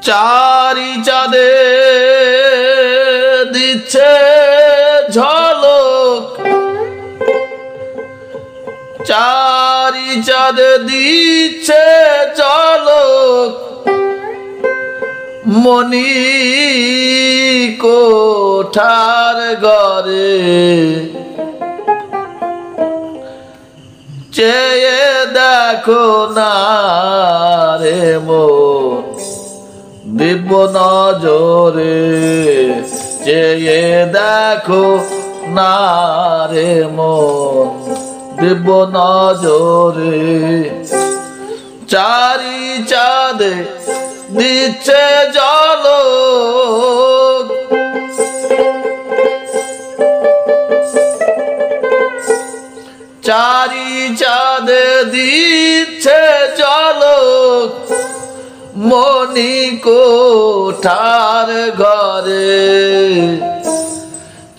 চারি চাঁদে দিচ্ছে ঝলক, চারি চাঁদে দিচ্ছে ঝলক, মনি কোঠার ঘরে চেয়ে দেখো না রে মন দিব্য নজরে, চেয়ে দেখো না রে মন দিব্য নজরে। চারি চাঁদে দিচ্ছে ঝলক, চারি চাঁদে দিচ্ছে ঝলক, মনি কোঠার ঘরে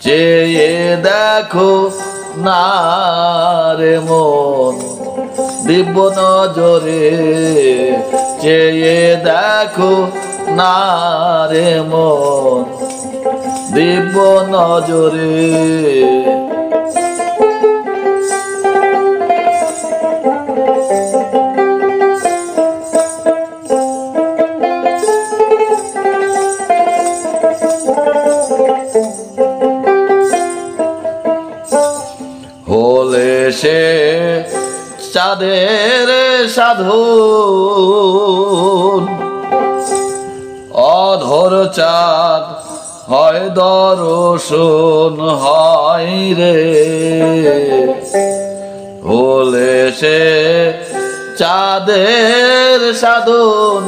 চেয়ে দেখো না রে মন দিব্য নজরে, চেয়ে দেখো না রে মন দিব্য নজরে। হলে সে চাঁদের সাধন, অধর চাঁদ হয় দর্শন হয় রে। হলে সে চাঁদের সাধন,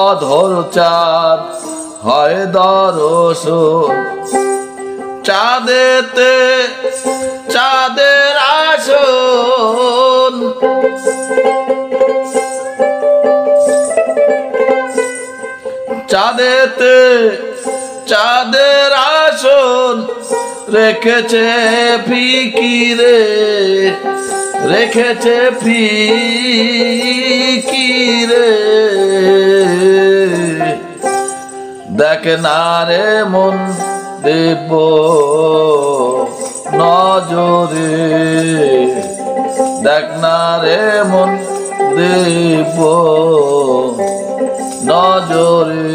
অধর চাঁদ হয় দর্শন। চাঁদেতে চাঁদের আসন, চাঁদেতে চাঁদের আসন রেখেছে ফিকিরে, রেখেছে ফিকিরে। দেখ না রে মন দিব্য নজরে, দেখ না রে মন দিব্য নজরে।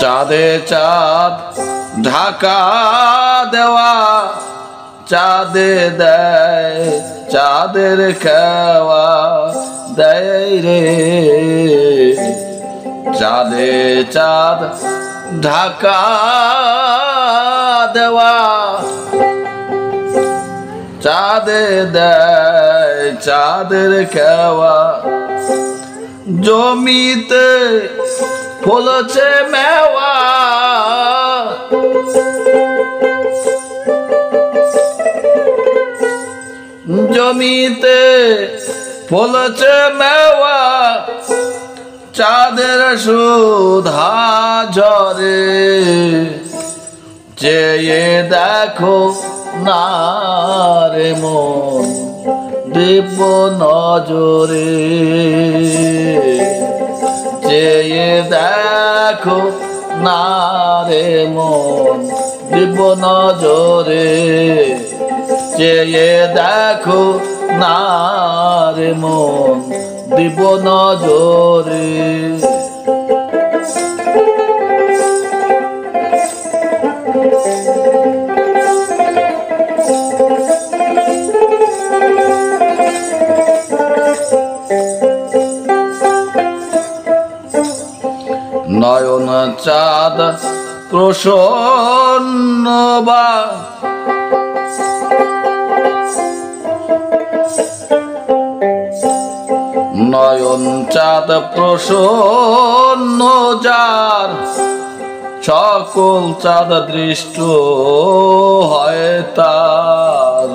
চাঁদে চাঁদ ঢাকা দেওয়া, চাঁদে দেয় চাঁদের খেওয়া দেয় রে। চাঁদে চাঁদ ঢাকা দেওয়া, চাঁদে দেয় চাঁদের খেওয়া। জমিতে ফলছে মেওয়া, জমিতে ফলছে মেওয়া। চাঁদের সুধা ঝরে চেয়ে দেখো না রে মন দিব্য নজরে, চেয়ে দেখো না রে মন দিব্য নজরে, চেয়ে দেখো না রে মন দিব্য নজরে। নয়ন চাঁদ প্রসন্ন বা, নয়ন চাঁদ প্রসন্ন যার, সকল চাঁদ দৃষ্ট হয় তার।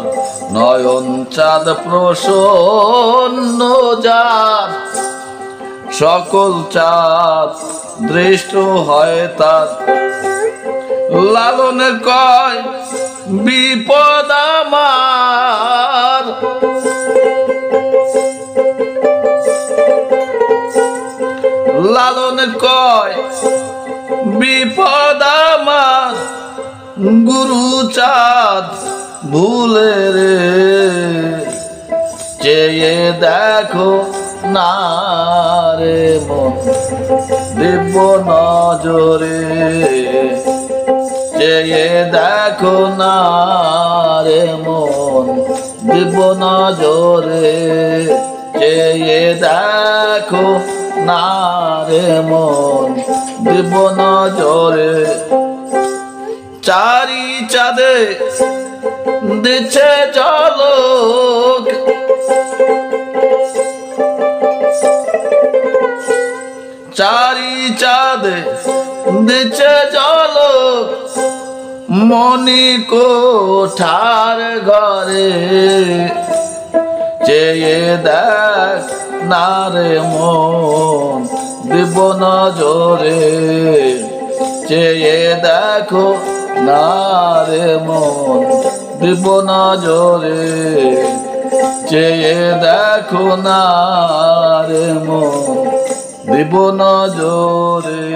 নয়ন চাঁদ প্রসন্ন যার, সকল চাঁদ দৃষ্ট হয় তার। লালনের কয় বিপদ আমার, লালনের কয় বিপদ আমার, গুরু চাঁদ ভুলে রে, চেয়ে দেখো না রে মন দিব্য নজরে, চেয়ে দেখো না রে মন দিব্য নজরে, চেয়ে দেখো না রে মন দিব্য নজরে। চারি চাঁদে দিচ্ছে ঝলক, চারি চাঁদে দিচ্ছে ঝলক, মনি কোঠার ঘরে, চেয়ে দেখ না রে মন দিব্য নজরে, চেয়ে দেখো না রে মন দিব্য নজরে, চেয়ে দেখো না রে মন দিব্য নজরে।